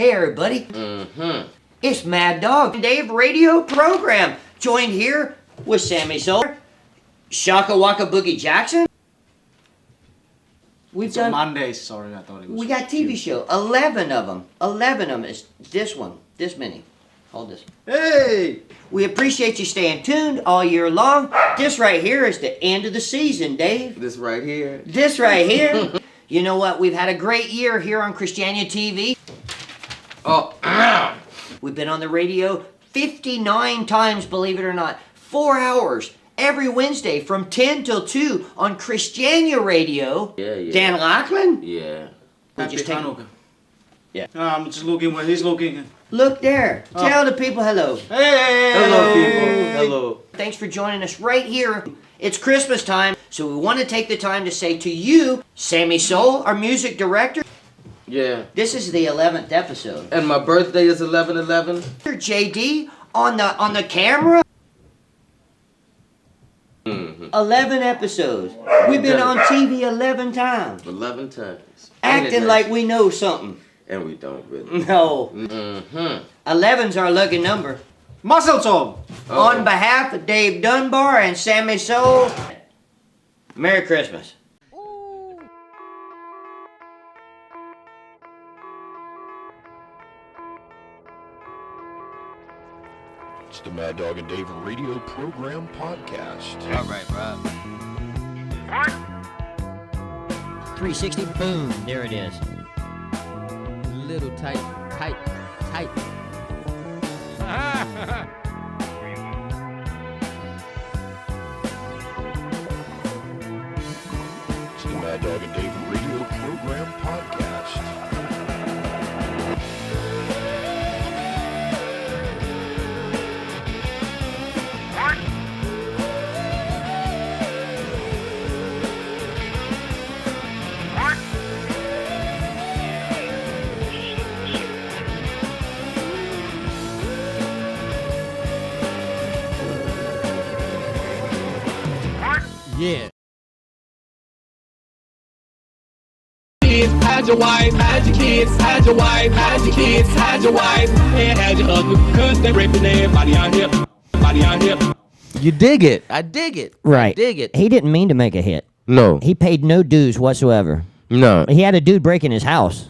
Hey everybody, it's Maddog and Dave radio program. Joined here with Sammy Soul, Shaka Waka Boogie Jackson. We've done Mondays, sorry, I thought it was. We got TV show, 11 of them. 11 of them is this one, this many. Hold this. Hey! We appreciate you staying tuned all year long. This right here is the end of the season, Dave. This right here. This right here. You know what? We've had a great year here on Christiania TV. Oh, We've been on the radio 59 times, believe it or not. 4 hours every Wednesday from 10 till 2 on Christiania Radio. Yeah. Dan Lachlan? Yeah. We Happy just take- Hanukkah. Yeah. I'm just looking where he's looking. Look there. Tell the people hello. Hey! Hello, people. Hello. Thanks for joining us right here. It's Christmas time, so we want to take the time to say to you, Sammy Soul, our music director, Yeah. this is the 11th episode. And my birthday is 11/11. JD on the camera. 11 episodes. We've been on TV 11 times. 11 times. Acting like we know something. And we don't really. No. 11's our lucky number. Muscle Tom! On behalf of Dave Dunbar and Sammy Soul, Merry Christmas. It's the Maddog and Dave radio program podcast. All right, bro. 360, boom, there it is. Little tight. It's the Maddog and Dave radio program podcast. Yeah. Hide your wife, hide your kids, hide your wife, hide your kids, hide your wife, and hide your husband, cause they raping everybody out here, everybody out here. You dig it. I dig it. Right. I dig it. He didn't mean to make a hit. No. He paid no dues whatsoever. No. He had a dude break in his house.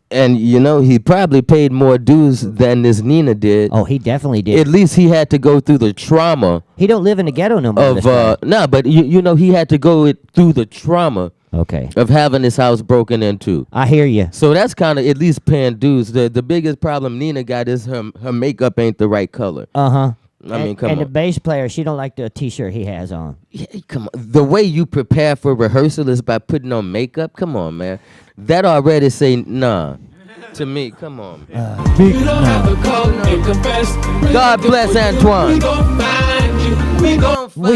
And you know, he probably paid more dues than this Nina did. Oh, he definitely did. At least he had to go through the trauma He don't live in the ghetto no more. of this guy. no, but you know, he had to go through the trauma Okay. of having his house broken into. I hear you. So that's kind of at least paying dues. The biggest problem Nina got is her makeup ain't the right color. Uh-huh. I mean, come and on. the bass player, she don't like the t-shirt he has on. Yeah, come on. The way you prepare for rehearsal is by putting on makeup. Come on, man. That already say nah. To me, come on. You don't have to call and confess. God bless Antoine. We gon' find you. We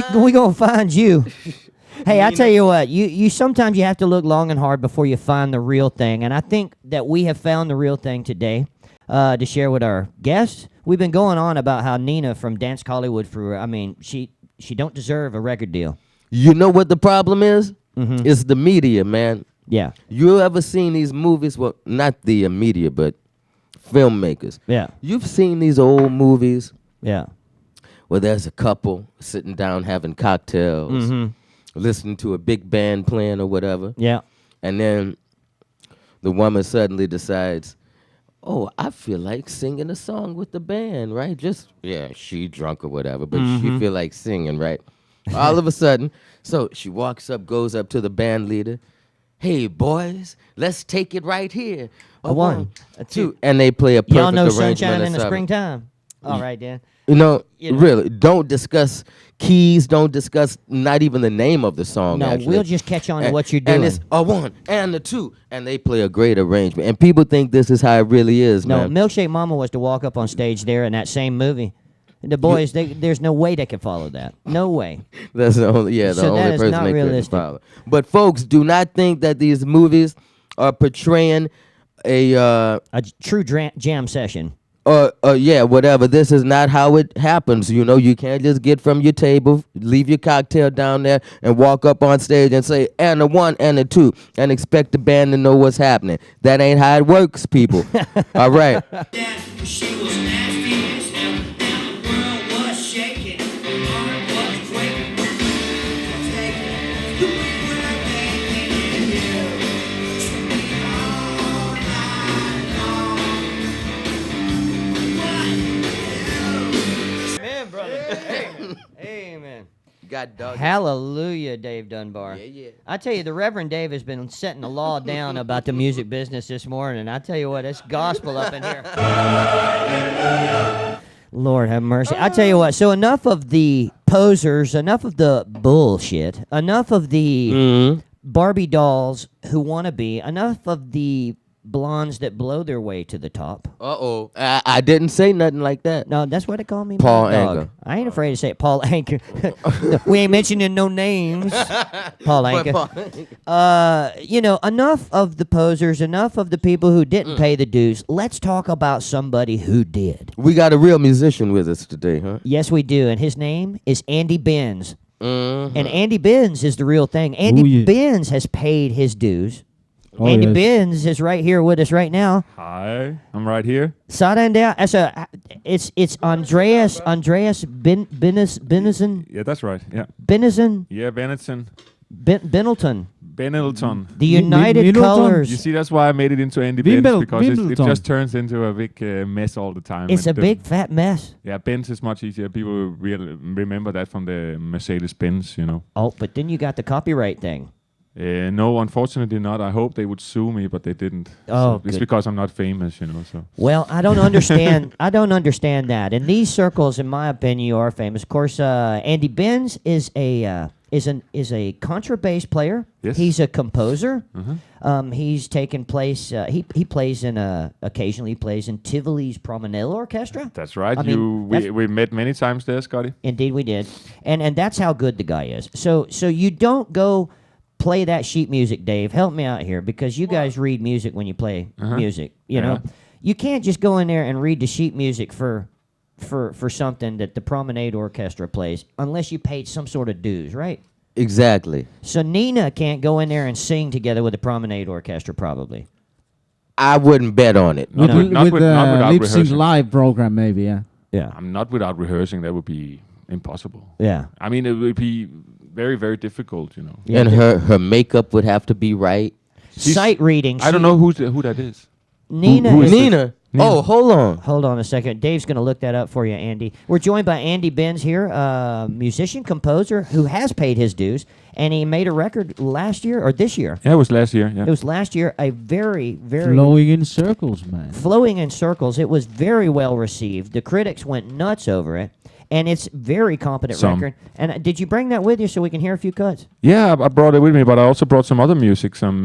gon' We gonna find you. Hey, I tell you what, you sometimes you have to look long and hard before you find the real thing, and I think that we have found the real thing today to share with our guests. We've been going on about how Nina from Dance Hollywood she don't deserve a record deal. You know what the problem is? It's the media, man. Yeah, You ever seen these movies? Well, not the media, but filmmakers. yeah, You've seen these old movies yeah. where there's a couple sitting down having cocktails, listening to a big band playing or whatever. Yeah. And then the woman suddenly decides, oh, I feel like singing a song with the band, right? She drunk or whatever, but she feel like singing, right? All of a sudden, so she walks up, goes up to the band leader. Hey, boys, let's take it right here. A one, a two. And they play a perfect Y'all know arrangement Sunshine of in the something. Springtime. All right, Dan. You know, You know. really, don't discuss keys. Don't discuss not even the name of the song. No, actually. we'll just catch on to what you're doing. And it's a one and a two, and they play a great arrangement. And people think this is how it really is, No, man. Milkshake Mama was to walk up on stage there in that same movie. The boys, there's no way they can follow that. No way. That's the only, the So that only is person not they couldn't realistic. follow. But folks, do not think that these movies are portraying a A true jam session. yeah, whatever. This is not how it happens. You know, you can't just get from your table, leave your cocktail down there, and walk up on stage and say, and a 1 and a 2, and expect the band to know what's happening. That ain't how it works, people. All right. She was nasty as hell, and the world was shaking, heart was breaking. Take it, you were making it all night long. Amen, brother. Amen. Amen. Got dog. Hallelujah, Dave Dunbar. Yeah. I tell you, the Reverend Dave has been setting the law down about the music business this morning, and I tell you what, it's gospel up in here. Lord have mercy. I tell you what, so enough of the posers, enough of the bullshit, enough of the Barbie dolls who want to be, enough of the blondes that blow their way to the top. Uh-oh. I didn't say nothing like that. No, that's what they call me. Paul Maddog. Anka. I ain't afraid to say it. Paul Anka. We ain't mentioning no names. Paul Anka. You know, enough of the posers, enough of the people who didn't pay the dues. Let's talk about somebody who did. We got a real musician with us today, huh? Yes, we do. And his name is Andy Benz. Mm-hmm. And Andy Benz is the real thing. Andy Benz has paid his dues. Andy Benz is right here with us right now. Hi, I'm right here. It's Andreas Benison. Yeah, that's right. Yeah. Benison. Yeah, Benetton. Benelton. Benelton. The United Colors. You see, that's why I made it into Andy Benz, because it just turns into a big mess all the time. It's and a big fat mess. Yeah, Benz is much easier. People really remember that from the Mercedes-Benz, you know. Oh, but then you got the copyright thing. No, unfortunately not. I hope they would sue me, but they didn't. Oh, it's good. because I'm not famous, you know. So. Well, I don't understand. I don't understand that. In these circles, in my opinion, you are famous. Of course, Andy Benz is a contrabass player. Yes. He's a composer. Uh-huh. He's taken place. He plays in occasionally he plays in Tivoli's Promenade Orchestra. That's right. I mean, we met many times there, Scotty. Indeed, we did, and that's how good the guy is. So you don't go play that sheet music, Dave. Help me out here, because you guys read music when you play music. You know, you can't just go in there and read the sheet music for something that the Promenade Orchestra plays unless you paid some sort of dues, right? Exactly. So Nina can't go in there and sing together with the Promenade Orchestra, probably. I wouldn't bet on it. Not without lip sync rehearsing. live program, maybe. Yeah. Yeah. I'm not without rehearsing. That would be impossible. Yeah. I mean, it would be very, very difficult, you know. Yeah. And her makeup would have to be right. Sight reading. I don't know who that is. Nina. who is is it? Nina. Oh, hold on. Hold on a second. Dave's going to look that up for you, Andy. We're joined by Andy Benz here, musician, composer, who has paid his dues, and he made a record last year, or this year. Yeah, it was last year. Yeah. It was last year, a very, very... Flowing in circles, man. Flowing in circles. It was very well received. The critics went nuts over it, and it's very competent record. And did you bring that with you so we can hear a few cuts? Yeah, I brought it with me, but I also brought some other music, some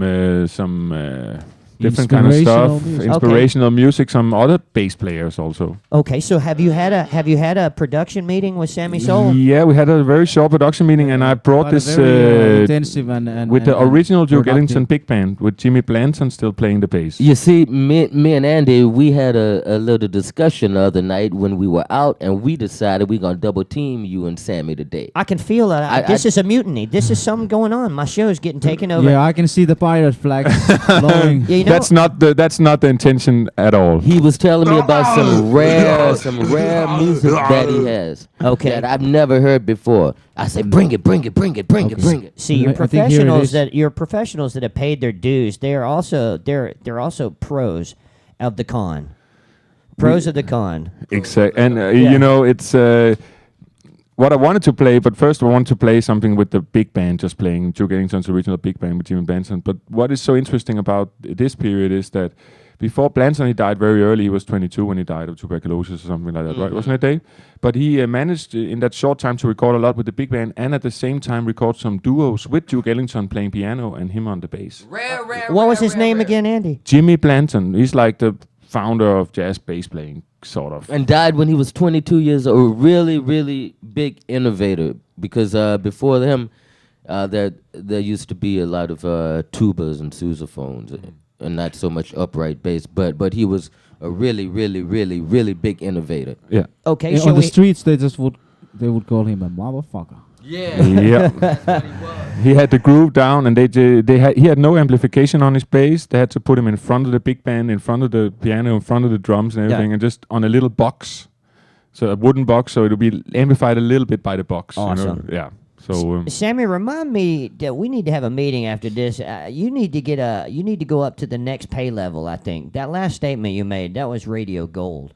different kind of stuff, inspirational music, some other bass players also. Okay, so have you had a production meeting with Sammy Soul? Yeah, we had a very short production meeting, and I brought this intensive and with the original Duke productive. Ellington big band with Jimmy Blanton still playing the bass. You see, me and Andy, we had a little discussion the other night when we were out, and we decided we're going to double team you and Sammy today. I can feel that. This is a mutiny. This is something going on. My show's getting taken over. Yeah, I can see the pirate flag flowing. Yeah, you know, That's not the intention at all. He was telling me about some rare music that he has. Okay. That I've never heard before. I said, bring it. See, you're I think here it is. professionals that have paid their dues. They're also pros of the con. Pros of the con. Exactly, and you know, it's what I wanted to play, but first I wanted to play something with the big band, just playing Duke Ellington's original big band with Jimmy Blanton. But what is so interesting about this period is that before Blanton, he died very early. He was 22 when he died of tuberculosis or something like that, right? Wasn't it, Dave? But he managed in that short time to record a lot with the big band, and at the same time record some duos with Duke Ellington playing piano and him on the bass. What was his name again, Andy? Jimmy Blanton. He's like the founder of jazz bass playing, sort of. And died when he was 22 years old. Really, really big innovator. Because before him, there used to be a lot of tubas and sousaphones, and not so much upright bass. But he was a really, really, really, really big innovator. Yeah. Okay, Yeah, so on the streets, they would call him a motherfucker. Yeah. Yeah. He had the groove down, and he had no amplification on his bass. They had to put him in front of the big band, in front of the piano, in front of the drums and everything, and just on a little box, so a wooden box, so it would be amplified a little bit by the box. Awesome. You know? Yeah. So Sammy, remind me that we need to have a meeting after this. You need to go up to the next pay level. I think that last statement you made, that was radio gold.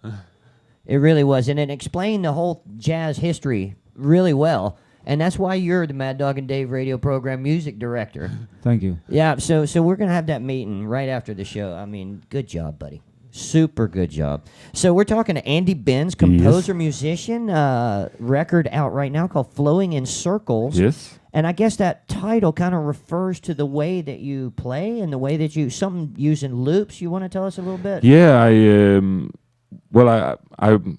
It really was, and it explained the whole jazz history really well. And that's why you're the Mad Dog and Dave radio program music director. Thank you. Yeah, so we're going to have that meeting right after the show. I mean, good job, buddy. Super good job. So we're talking to Andy Benz, composer, musician, record out right now called Flowing in Circles. yes. And I guess that title kind of refers to the way that you play and the way that you, something using loops. You want to tell us a little bit? Yeah, I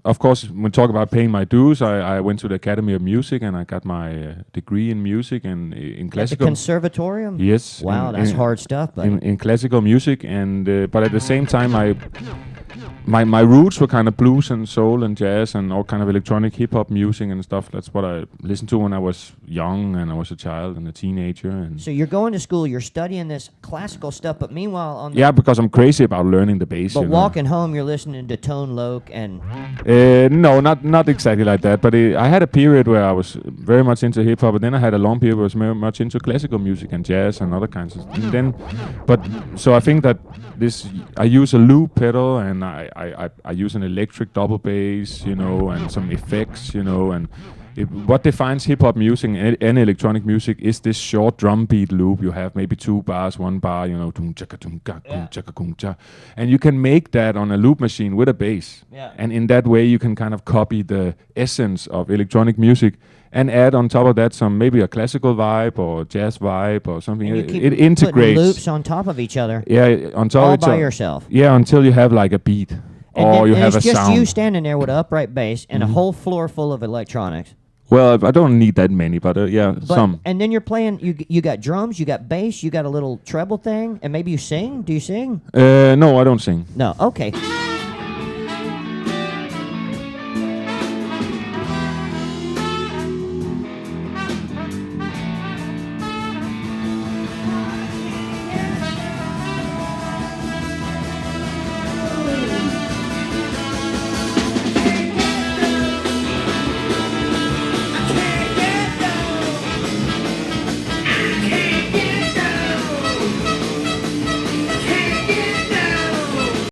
of course, when we talk about paying my dues, I went to the Academy of Music and I got my degree in music and in At the classical. conservatorium? Yes. Wow, that's hard stuff, buddy. In classical music, and but at the same time, my roots were kind of blues and soul and jazz and all kind of electronic hip hop music and stuff. That's what I listened to when I was young and I was a child and a teenager. And So you're going to school, you're studying this classical stuff, but meanwhile on the yeah, because I'm crazy about learning the bass. but you know. walking home, you're listening to Tone Loc and No, not exactly like that. But I had a period where I was very much into hip hop, but then I had a long period where I was very much into classical music and jazz and other kinds of. And then, so I think that I use a loop pedal and I use an electric double bass, you know, and some effects, you know, and. What defines hip hop music and electronic music is this short drum beat loop. You have maybe 2 bars, 1 bar, you know, and you can make that on a loop machine with a bass. Yeah. And in that way, you can kind of copy the essence of electronic music and add on top of that some maybe a classical vibe or jazz vibe or something. and you keep It integrates. putting loops on top of each other Yeah, on top all of each by other. yourself. Yeah, until you have like a beat And or then, you and have a it's just sound. Mm-hmm. you standing there with an upright bass and a whole floor full of electronics. Well, I don't need that many, but yeah, But, some. And then you're playing. You got drums, you got bass, you got a little treble thing, and maybe you sing. Do you sing? No, I don't sing. No. Okay.